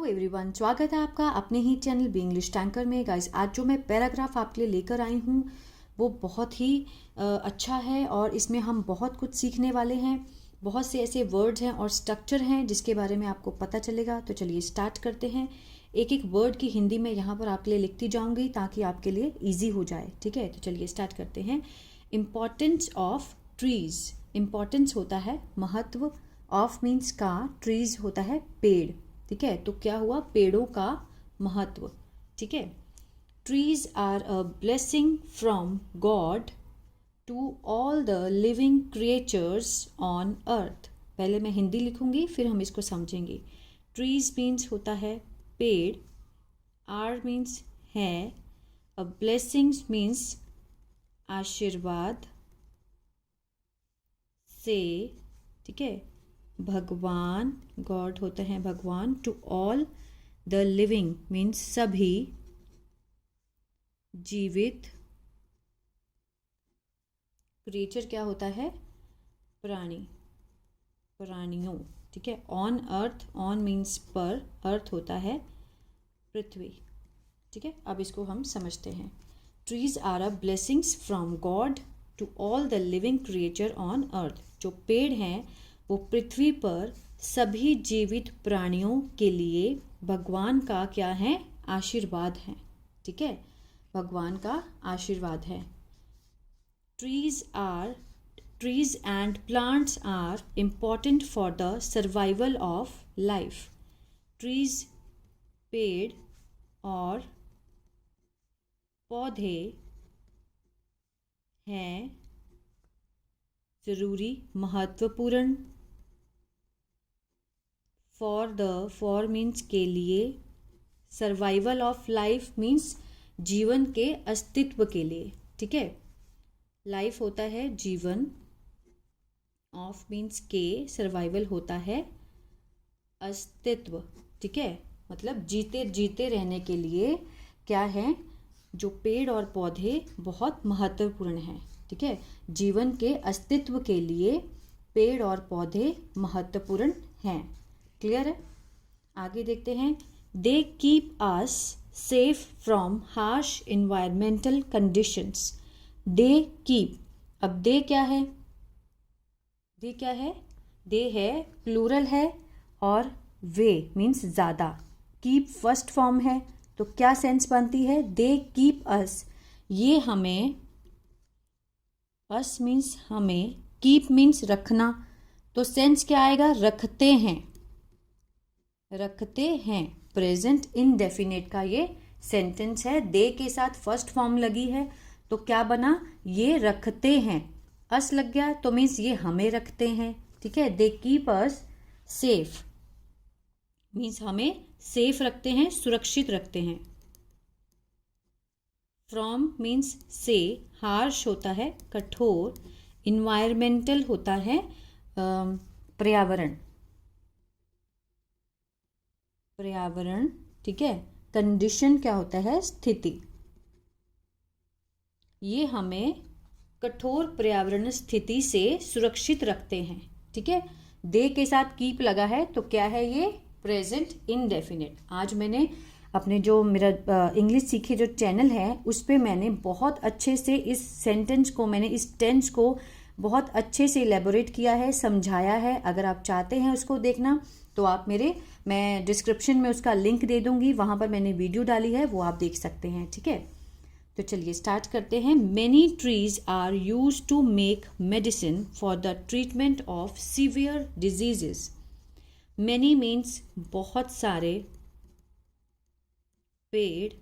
Hello everyone, स्वागत है आपका अपने ही चैनल बी इंग्लिश टैंकर में। गाइस, आज जो मैं पैराग्राफ आपके लिए लेकर आई हूँ वो बहुत ही अच्छा है और इसमें हम बहुत कुछ सीखने वाले हैं। बहुत से ऐसे वर्ड्स हैं और स्ट्रक्चर हैं जिसके बारे में आपको पता चलेगा। तो चलिए स्टार्ट करते हैं। एक एक वर्ड की हिंदी में यहाँ पर आपके लिए लिखती जाऊँगी ताकि आपके लिए ईजी हो जाए। ठीक है, तो चलिए स्टार्ट करते हैं। Importance of trees. इम्पॉर्टेंस होता है महत्व, ऑफ मीन्स का, ट्रीज़ होता है पेड़। ठीक है, तो क्या हुआ, पेड़ों का महत्व। ठीक है, trees are a blessing from God to all the living creatures on earth. पहले मैं हिंदी लिखूंगी फिर हम इसको समझेंगे। ट्रीज मीन्स होता है पेड़, आर मीन्स है, अ ब्लेसिंग्स मीन्स आशीर्वाद से। ठीक है, भगवान, गॉड होता है भगवान, to all the living means सभी जीवित, क्रिएचर क्या होता है, प्राणी, प्राणियों। ठीक है, ऑन अर्थ, ऑन मीन्स पर, अर्थ होता है पृथ्वी। ठीक है, अब इसको हम समझते हैं। Trees are a blessings from God to all the living creature on earth. जो पेड़ हैं वो पृथ्वी पर सभी जीवित प्राणियों के लिए भगवान का क्या है, आशीर्वाद है। ठीक है, भगवान का आशीर्वाद है। Trees and plants are important for the survival of life. Trees, पेड़ और पौधे हैं जरूरी, महत्वपूर्ण। फॉर मीन्स के लिए, सर्वाइवल ऑफ लाइफ मीन्स जीवन के अस्तित्व के लिए। ठीक है, लाइफ होता है जीवन, ऑफ मीन्स के, सर्वाइवल होता है अस्तित्व। ठीक है, मतलब जीते जीते रहने के लिए क्या है, जो पेड़ और पौधे बहुत महत्वपूर्ण हैं। ठीक है, जीवन के अस्तित्व के लिए पेड़ और पौधे महत्वपूर्ण हैं। क्लियर है, आगे देखते हैं। They keep us safe from harsh environmental conditions. They keep, अब दे क्या है, दे क्या है, दे है प्लूरल है और वे मीन्स ज़्यादा। कीप फर्स्ट फॉर्म है तो क्या सेंस बनती है, दे कीप अस, ये हमें, अस मीन्स हमें, कीप मीन्स रखना, तो सेंस क्या आएगा, रखते हैं, रखते हैं। प्रेजेंट इनडेफिनेट का ये सेंटेंस है। दे के साथ फर्स्ट फॉर्म लगी है तो क्या बना, ये रखते हैं। अस लग गया तो मीन्स ये हमें रखते हैं। ठीक है, they keep us safe means हमें सेफ रखते हैं, सुरक्षित रखते हैं। फ्रॉम मीन्स से, हार्श होता है कठोर, इन्वायरमेंटल होता है पर्यावरण, पर्यावरण। ठीक है, कंडीशन क्या होता है, स्थिति। ये हमें कठोर पर्यावरण स्थिति से सुरक्षित रखते हैं। ठीक है, दे के साथ कीप लगा है तो क्या है, ये प्रेजेंट इनडेफिनेट। आज मैंने अपने जो मेरा इंग्लिश सीखे जो चैनल है उस पे मैंने बहुत अच्छे से इस सेंटेंस को, मैंने इस टेंस को बहुत अच्छे से इलेबोरेट किया है, समझाया है। अगर आप चाहते हैं उसको देखना तो आप मैं डिस्क्रिप्शन में उसका लिंक दे दूंगी, वहाँ पर मैंने वीडियो डाली है, वो आप देख सकते हैं। ठीक है, तो चलिए स्टार्ट करते हैं। Many trees are use to make medicine for the treatment of severe diseases. Many means बहुत सारे, पेड़,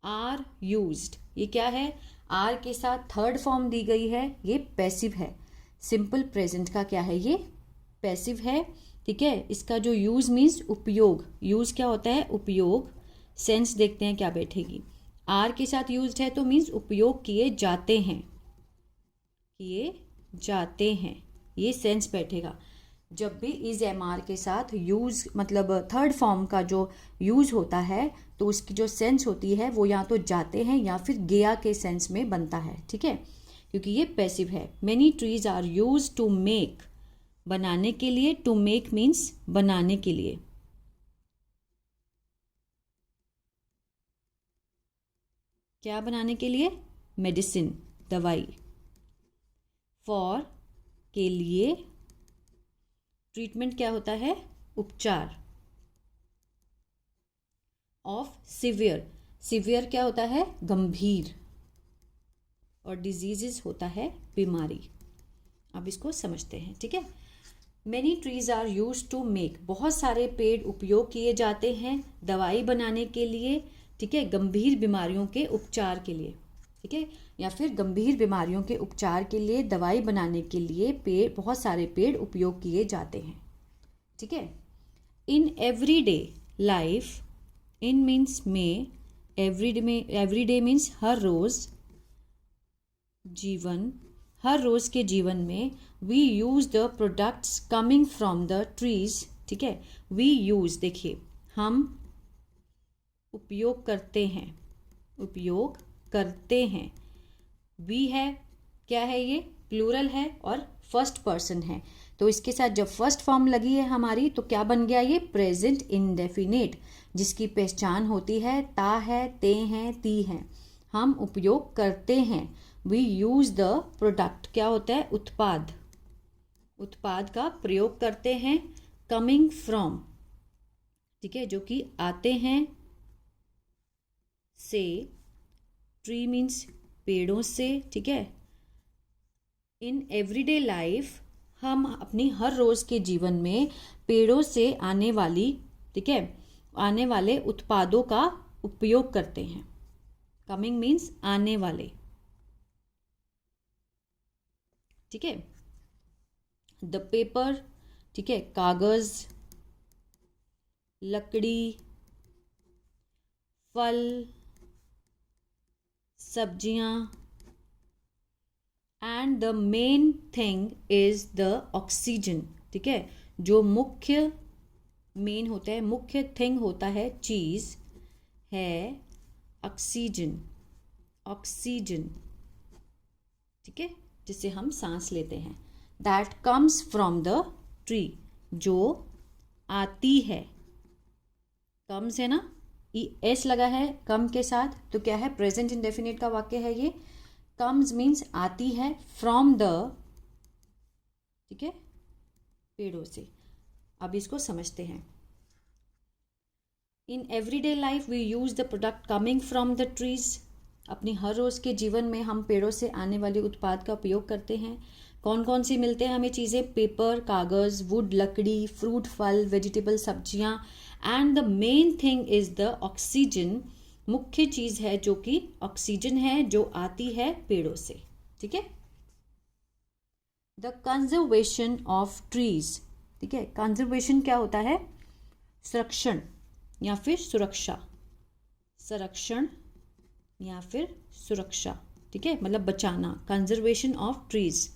आर यूज्ड, ये क्या है, आर के साथ थर्ड फॉर्म दी गई है, ये पैसिव है। सिंपल प्रेजेंट का क्या है, ये पैसिव है। ठीक है, इसका जो यूज मीन्स उपयोग, यूज क्या होता है, उपयोग। सेंस देखते हैं क्या बैठेगी, आर के साथ यूज्ड है तो मीन्स उपयोग किए जाते हैं, किए जाते हैं, ये सेंस बैठेगा। जब भी इज एम आर के साथ यूज, मतलब थर्ड फॉर्म का जो यूज होता है तो उसकी जो सेंस होती है वो या तो जाते हैं या फिर गया के सेंस में बनता है। ठीक है, क्योंकि ये पैसिव है। Many trees are use to make, बनाने के लिए, टू मेक मीन्स बनाने के लिए। क्या बनाने के लिए? मेडिसिन, दवाई। फॉर, के लिए। ट्रीटमेंट क्या होता है? उपचार। ऑफ सिवियर, सिवियर क्या होता है? गंभीर। और डिजीजेस होता है बीमारी। अब इसको समझते हैं, ठीक है। Many trees are use to make, बहुत सारे पेड़ उपयोग किए जाते हैं दवाई बनाने के लिए, ठीक है, गंभीर बीमारियों के उपचार के लिए, ठीक है, या फिर गंभीर बीमारियों के उपचार के लिए दवाई बनाने के लिए पेड़, बहुत सारे पेड़ उपयोग किए जाते हैं, ठीक है। In everyday life, in means में, एवरीडे मीन्स हर रोज, जीवन, हर रोज के जीवन में we use the products coming from the trees, ठीक है। वी यूज, देखिए, हम उपयोग करते हैं, उपयोग करते हैं। वी है, क्या है ये? प्लूरल है और फर्स्ट पर्सन है, तो इसके साथ जब फर्स्ट फॉर्म लगी है हमारी तो क्या बन गया ये? प्रेजेंट इंडेफिनिट, जिसकी पहचान होती है ता है, ते हैं, ती हैं। हम उपयोग करते हैं। वी यूज द प्रोडक्ट, क्या होता है? उत्पाद, उत्पाद का प्रयोग करते हैं। कमिंग फ्रॉम, ठीक है, जो कि आते हैं, से, ट्री मीन्स पेड़ों से, ठीक है। इन एवरीडे लाइफ, हम अपनी हर रोज के जीवन में पेड़ों से आने वाली, ठीक है, आने वाले उत्पादों का उपयोग करते हैं। कमिंग मीन्स आने वाले, ठीक है। द पेपर, ठीक है, कागज, लकड़ी, फल, सब्जियां, and the main thing is the oxygen, ठीक है। जो मुख्य, मेन होता है, मुख्य थिंग होता है, चीज है ऑक्सीजन, ऑक्सीजन, ठीक है, जिसे हम सांस लेते हैं। That comes from the tree, जो आती है, कम्स है ना, एस लगा है कम के साथ, तो क्या है? प्रेजेंट इंडेफिनिट का वाक्य है ये। कम्स मीन्स आती है, फ्रॉम द, ठीक है, पेड़ों से। अब इसको समझते हैं। In everyday life we use the product coming from the trees, अपनी हर रोज के जीवन में हम पेड़ों से आने वाले उत्पाद का उपयोग करते हैं। कौन कौन सी मिलते हैं हमें चीज़ें? पेपर, कागज, वुड, लकड़ी, फ्रूट, फल, वेजिटेबल, सब्जियां, and the main thing is the oxygen, मुख्य चीज है जो कि ऑक्सीजन है, जो आती है पेड़ों से, ठीक है। द कंजर्वेशन ऑफ ट्रीज, ठीक है, कंजर्वेशन क्या होता है? संरक्षण या फिर सुरक्षा, संरक्षण या फिर सुरक्षा, ठीक है, मतलब बचाना। कंजर्वेशन ऑफ ट्रीज,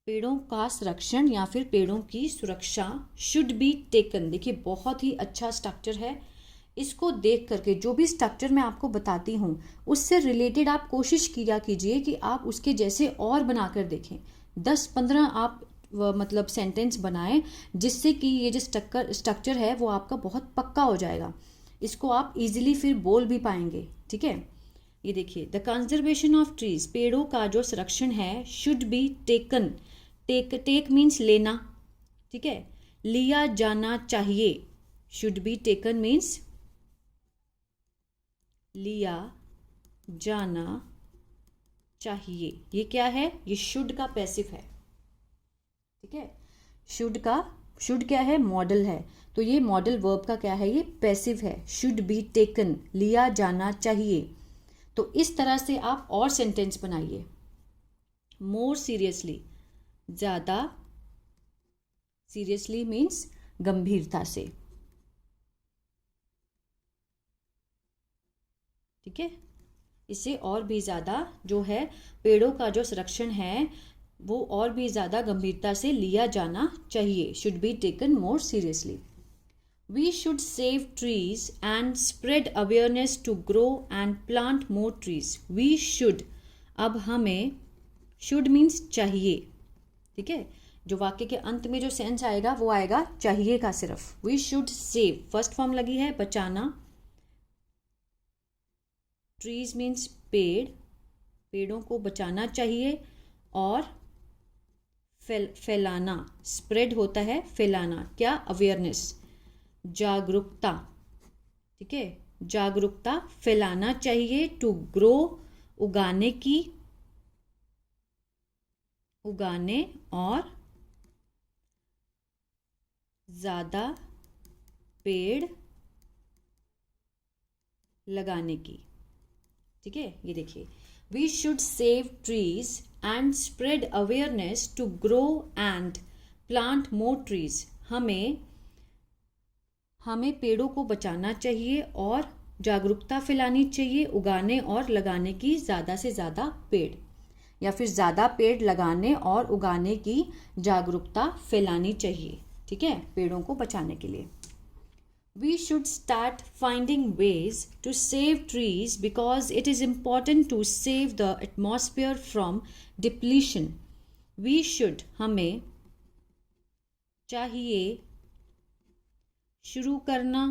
पेड़ों का संरक्षण या फिर पेड़ों की सुरक्षा। शुड बी टेकन, देखिए बहुत ही अच्छा स्ट्रक्चर है। इसको देख करके, जो भी स्ट्रक्चर मैं आपको बताती हूँ उससे रिलेटेड आप कोशिश किया कीजिए कि आप उसके जैसे और बनाकर देखें। 10-15 आप मतलब सेंटेंस बनाएं, जिससे कि ये जो स्ट्रक्चर है वो आपका बहुत पक्का हो जाएगा। इसको आप इजीली फिर बोल भी पाएंगे, ठीक है। ये देखिए, द कंजर्वेशन ऑफ ट्रीज, पेड़ों का जो संरक्षण है, should be taken, take means लेना, ठीक है, लिया जाना चाहिए। शुड बी टेकन मीन्स लिया जाना चाहिए। ये क्या है? ये शुड का पैसिव है, ठीक है। शुड क्या है? मॉडल है, तो ये मॉडल वर्ब का क्या है? ये पैसिव है। शुड बी टेकन, लिया जाना चाहिए। तो इस तरह से आप और सेंटेंस बनाइए। मोर सीरियसली, ज़्यादा, सीरियसली मीन्स गंभीरता से, ठीक है। इससे और भी ज़्यादा जो है पेड़ों का जो संरक्षण है वो और भी ज़्यादा गंभीरता से लिया जाना चाहिए। Should be taken more seriously. We should save trees and spread awareness to grow and plant more trees. We should, अब हमें, शुड मीन्स चाहिए, ठीक है। जो वाक्य के अंत में जो सेंस आएगा वो आएगा चाहिए का सिर्फ। We should save, first form लगी है बचाना, ट्रीज मीन्स पेड़, पेड़ों को बचाना चाहिए। और फैलाना, स्प्रेड होता है फैलाना, क्या, अवेयरनेस, जागरूकता, ठीक है, जागरूकता फैलाना चाहिए। टू ग्रो, उगाने की, उगाने और ज़्यादा पेड़ लगाने की, ठीक है। ये देखिए, we should save trees and spread awareness to grow and plant more trees. हमें पेड़ों को बचाना चाहिए और जागरूकता फैलानी चाहिए, उगाने और लगाने की ज़्यादा से ज़्यादा पेड़, या फिर ज़्यादा पेड़ लगाने और उगाने की जागरूकता फैलानी चाहिए, ठीक है, पेड़ों को बचाने के लिए। We should start finding ways to save trees because it is important to save the atmosphere from depletion. We should, हमें चाहिए, शुरू करना,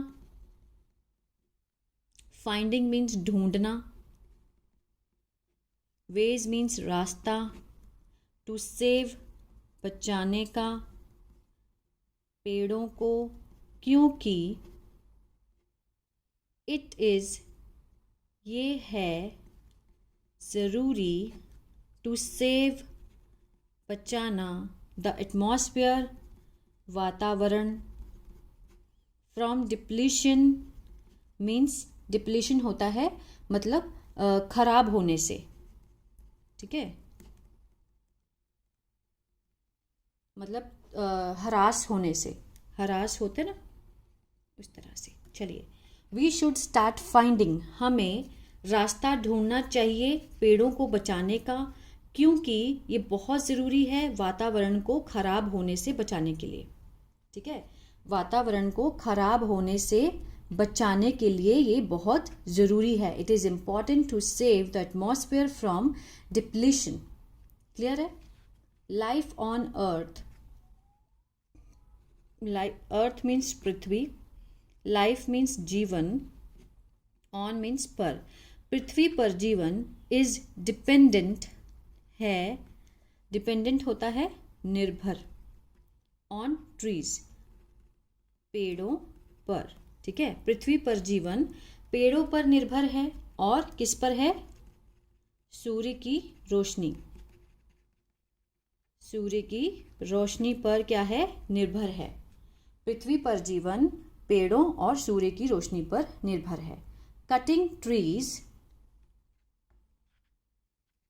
finding means ढूंढना, ways means रास्ता, to save बचाने का, पेड़ों को, क्योंकि इट इज़, ये है, ज़रूरी, टू सेव, बचाना, द एटमॉस्फेयर, वातावरण, फ्रॉम डिप्लीशन मीन्स, डिप्लीशन होता है मतलब खराब होने से, ठीक है, मतलब हरास होने से, हरास होते ना, उस तरह से। चलिए, वी शुड स्टार्ट फाइंडिंग, हमें रास्ता ढूंढना चाहिए पेड़ों को बचाने का, क्योंकि ये बहुत ज़रूरी है वातावरण को खराब होने से बचाने के लिए, ठीक है, वातावरण को खराब होने से बचाने के लिए ये बहुत ज़रूरी है। It is important to save the atmosphere from depletion. Clear है? Life on earth, earth means पृथ्वी, लाइफ मीन्स जीवन, ऑन मीन्स पर, पृथ्वी पर जीवन, इज डिपेंडेंट है, डिपेंडेंट होता है निर्भर, ऑन ट्रीज, पेड़ों पर, ठीक है, पृथ्वी पर जीवन पेड़ों पर निर्भर है, और किस पर है, सूर्य की रोशनी, सूर्य की रोशनी पर क्या है, निर्भर है। पृथ्वी पर जीवन पेड़ों और सूर्य की रोशनी पर निर्भर है। कटिंग ट्रीज,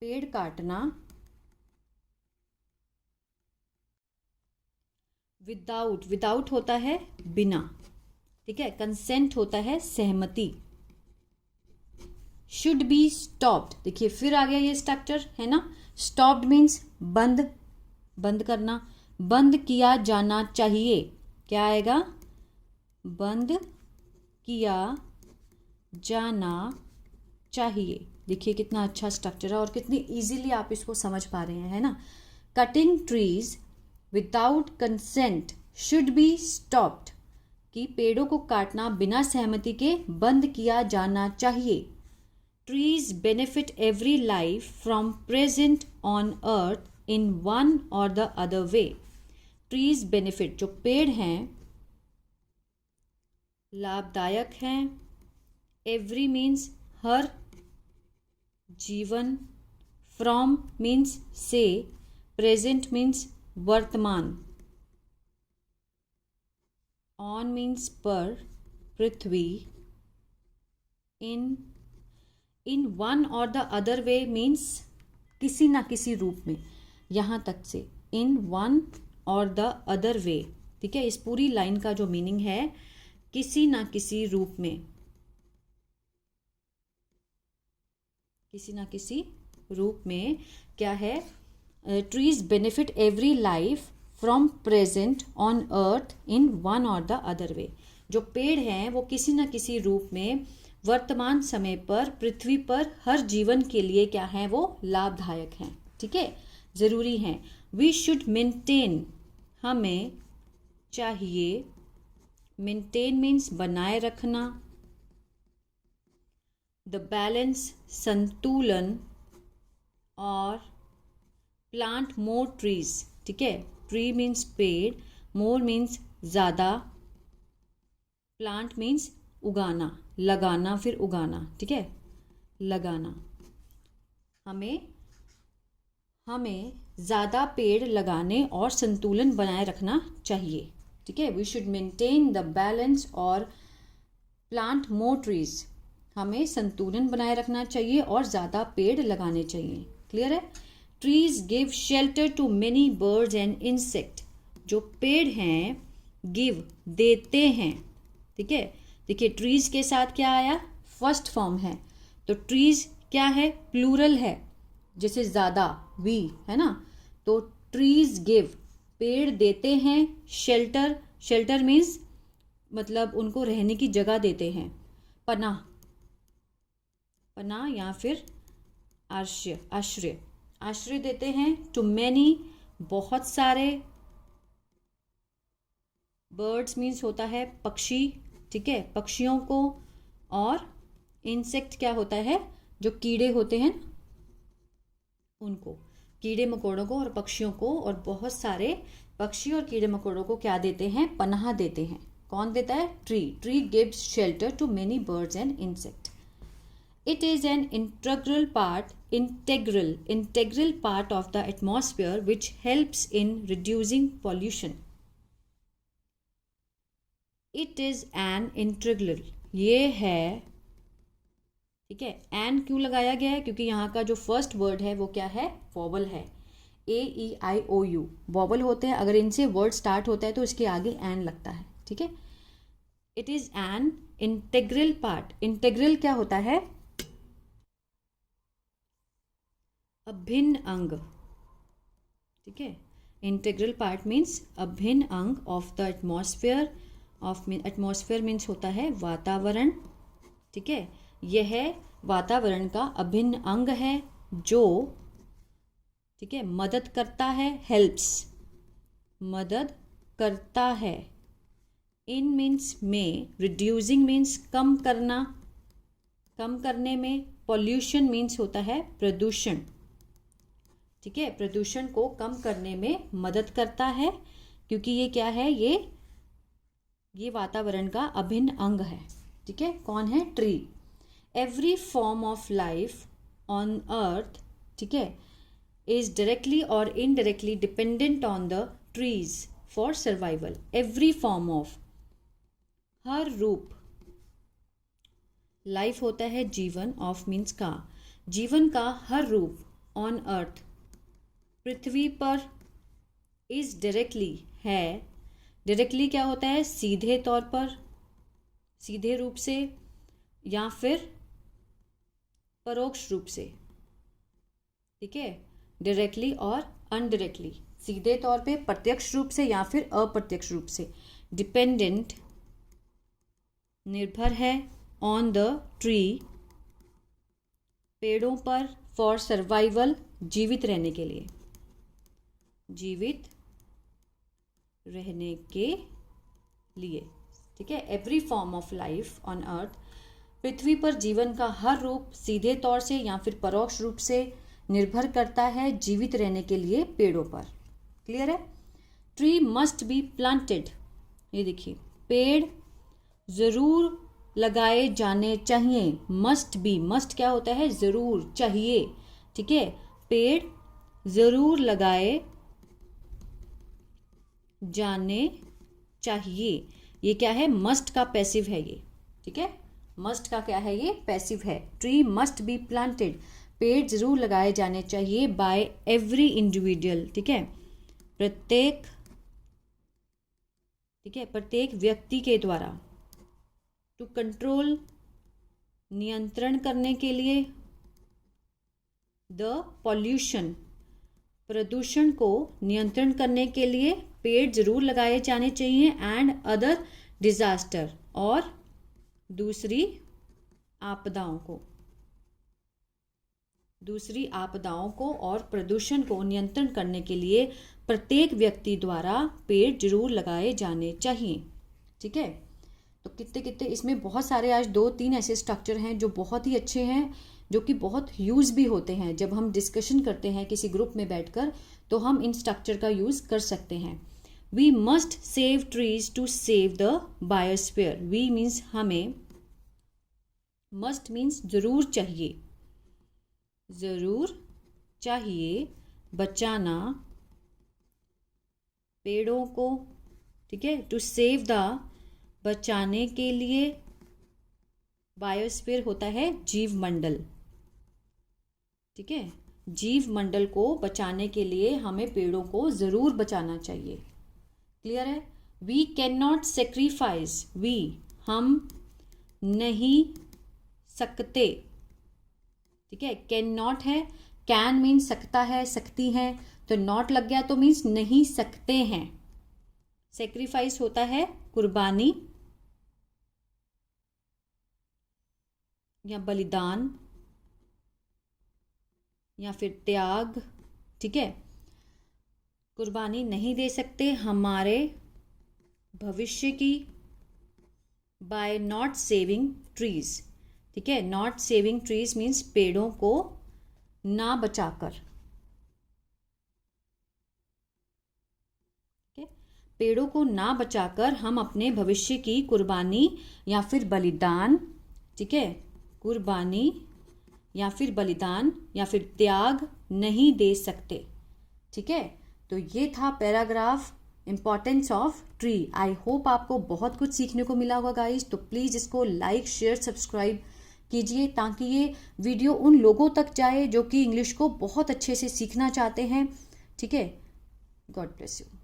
पेड़ काटना, विदाउट, विदाउट होता है बिना, ठीक है, कंसेंट होता है सहमति। शुड बी स्टॉप्ड, देखिए फिर आ गया ये स्ट्रक्चर है ना, स्टॉप्ड मीन्स बंद, बंद करना, बंद किया जाना चाहिए, क्या आएगा, बंद किया जाना चाहिए। देखिए कितना अच्छा स्ट्रक्चर है और कितनी इजीली आप इसको समझ पा रहे हैं, है ना। Cutting trees without consent should be stopped, कि पेड़ों को काटना बिना सहमति के बंद किया जाना चाहिए। Trees benefit every life from present on earth in one or the other way. Trees benefit, जो पेड़ हैं लाभदायक हैं, एवरी मीन्स हर, जीवन, फ्रॉम मीन्स से, प्रेजेंट मीन्स वर्तमान, ऑन मीन्स पर, पृथ्वी, in one or the other way means किसी ना किसी रूप में, यहाँ तक से in one or the other way, ठीक है। इस पूरी लाइन का जो मीनिंग है, किसी ना किसी रूप में, किसी ना किसी रूप में क्या है, trees benefit every life from present on earth in one or the other वे। जो पेड़ हैं वो किसी न किसी रूप में वर्तमान समय पर पृथ्वी पर हर जीवन के लिए क्या है, वो लाभदायक हैं, ठीक है, ज़रूरी हैं। वी शुड मेंटेन, हमें चाहिए, मेंटेन मीन्स बनाए रखना, द बैलेंस, संतुलन, और प्लांट मोर ट्रीज, ठीक है। ट्री मीन्स पेड़, मोर मीन्स ज़्यादा, प्लांट मीन्स उगाना, लगाना, फिर उगाना, ठीक है, लगाना। हमें ज़्यादा पेड़ लगाने और संतुलन बनाए रखना चाहिए, ठीक है। We should maintain the balance और प्लांट मोर ट्रीज। हमें संतुलन बनाए रखना चाहिए और ज़्यादा पेड़ लगाने चाहिए। क्लियर है। Trees give shelter to many birds and insect. जो पेड़ हैं गिव, देते हैं, ठीक है। देखिए ट्रीज के साथ क्या आया, फर्स्ट फॉर्म है, तो ट्रीज क्या है, प्लूरल है, जैसे ज़्यादा, वी है ना। तो ट्रीज गिव, पेड़ देते हैं, शेल्टर, शेल्टर मीन्स मतलब उनको रहने की जगह देते हैं, पनाह, पनाह या फिर आश्रय, आश्रय, आश्रय देते हैं। टू मैनी, बहुत सारे, बर्ड्स मीन्स होता है पक्षी, ठीक है, पक्षियों को, और इंसेक्ट क्या होता है, जो कीड़े होते हैं उनको, कीड़े मकोड़ों को और पक्षियों को, और बहुत सारे पक्षी और कीड़े मकोड़ों को क्या देते हैं, पनाह देते हैं। कौन देता है, tree. Tree gives shelter to many birds and insect. It is an integral part of the atmosphere which helps in reducing pollution. It is an integral, ये है, ठीक है। एन क्यों लगाया गया है, क्योंकि यहाँ का जो फर्स्ट वर्ड है वो क्या है, वॉवल है, AEIOU वॉवल होते हैं, अगर इनसे वर्ड स्टार्ट होता है तो इसके आगे एन लगता है, ठीक है। It is an integral part, integral क्या होता है, अभिन्न अंग, ठीक है। इंटेग्रल पार्ट मीन्स अभिन्न अंग of the atmosphere, of atmosphere means होता है वातावरण, ठीक है। यह वातावरण का अभिन्न अंग है जो, ठीक है, मदद करता है, हेल्प्स, मदद करता है, इन मीन्स में, रिड्यूसिंग मीन्स कम करना, कम करने में, पॉल्यूशन मीन्स होता है प्रदूषण, ठीक है, प्रदूषण को कम करने में मदद करता है, क्योंकि ये क्या है, ये वातावरण का अभिन्न अंग है, ठीक है। कौन है, tree. Every form of life on earth, ठीक है, is directly or indirectly dependent on the trees for survival. Every form of, हर रूप, लाइफ होता है जीवन, ऑफ मीन्स का, जीवन का हर रूप, ऑन अर्थ, पृथ्वी पर, इज डायरेक्टली है, डायरेक्टली क्या होता है, सीधे तौर पर, सीधे रूप से, या फिर परोक्ष रूप से, ठीक है, डायरेक्टली और अनडायरेक्टली, सीधे तौर पे, प्रत्यक्ष रूप से या फिर अप्रत्यक्ष रूप से। डिपेंडेंट, निर्भर है, ऑन द ट्री, पेड़ों पर, फॉर सर्वाइवल, जीवित रहने के लिए, जीवित रहने के लिए, ठीक है। Every form of life on earth, पृथ्वी पर जीवन का हर रूप सीधे तौर से या फिर परोक्ष रूप से निर्भर करता है जीवित रहने के लिए पेड़ों पर। क्लियर है। ट्री मस्ट बी प्लांटेड, ये देखिए, पेड़ ज़रूर लगाए जाने चाहिए। मस्ट बी, मस्ट क्या होता है, ज़रूर, चाहिए, ठीक है। पेड़ ज़रूर लगाए जाने चाहिए, ये क्या है, मस्ट का पैसिव है ये, ठीक है। मस्ट का क्या है, ये पैसिव है। ट्री मस्ट बी प्लांटेड, पेड़ जरूर लगाए जाने चाहिए, बाय एवरी इंडिविजुअल, ठीक है, प्रत्येक, ठीक है, प्रत्येक व्यक्ति के द्वारा। टू कंट्रोल, नियंत्रण करने के लिए, द पॉल्यूशन, प्रदूषण को नियंत्रण करने के लिए पेड़ जरूर लगाए जाने चाहिए। एंड अदर डिजास्टर, और दूसरी आपदाओं को, दूसरी आपदाओं को और प्रदूषण को नियंत्रण करने के लिए प्रत्येक व्यक्ति द्वारा पेड़ जरूर लगाए जाने चाहिए, ठीक है। तो कितने कितने इसमें बहुत सारे आज 2-3 ऐसे स्ट्रक्चर हैं जो बहुत ही अच्छे हैं, जो कि बहुत यूज़ भी होते हैं। जब हम डिस्कशन करते हैं किसी ग्रुप में बैठकर तो हम इन स्ट्रक्चर का यूज़ कर सकते हैं। We must save trees to save the biosphere. We means हमें, मस्ट मीन्स जरूर चाहिए, जरूर चाहिए बचाना पेड़ों को, ठीक है। टू सेव द, बचाने के लिए, बायोस्फीयर होता है जीव मंडल, ठीक है। जीव मंडल को बचाने के लिए हमें पेड़ों को ज़रूर बचाना चाहिए। क्लियर है। We can not sacrifice, we हम नहीं सकते, ठीक है। कैन नॉट है, कैन मीन्स सकता है, सकती है, तो नॉट लग गया तो मीन्स नहीं सकते हैं। सेक्रीफाइस होता है कुर्बानी या बलिदान या फिर त्याग, ठीक है। कुर्बानी नहीं दे सकते हमारे भविष्य की, बाय नॉट सेविंग ट्रीज, ठीक है। नॉट सेविंग ट्रीज मीन्स पेड़ों को ना बचाकर, ठीक है। पेड़ों को ना बचाकर हम अपने भविष्य की कुर्बानी या फिर बलिदान, ठीक है, कुर्बानी या फिर बलिदान या फिर त्याग नहीं दे सकते, ठीक है। तो ये था paragraph importance of tree. I hope आपको बहुत कुछ सीखने को मिला होगा गाइस। तो प्लीज़ इसको लाइक, शेयर, सब्सक्राइब कीजिए ताकि ये वीडियो उन लोगों तक जाए जो कि इंग्लिश को बहुत अच्छे से सीखना चाहते हैं, ठीक है। God bless you.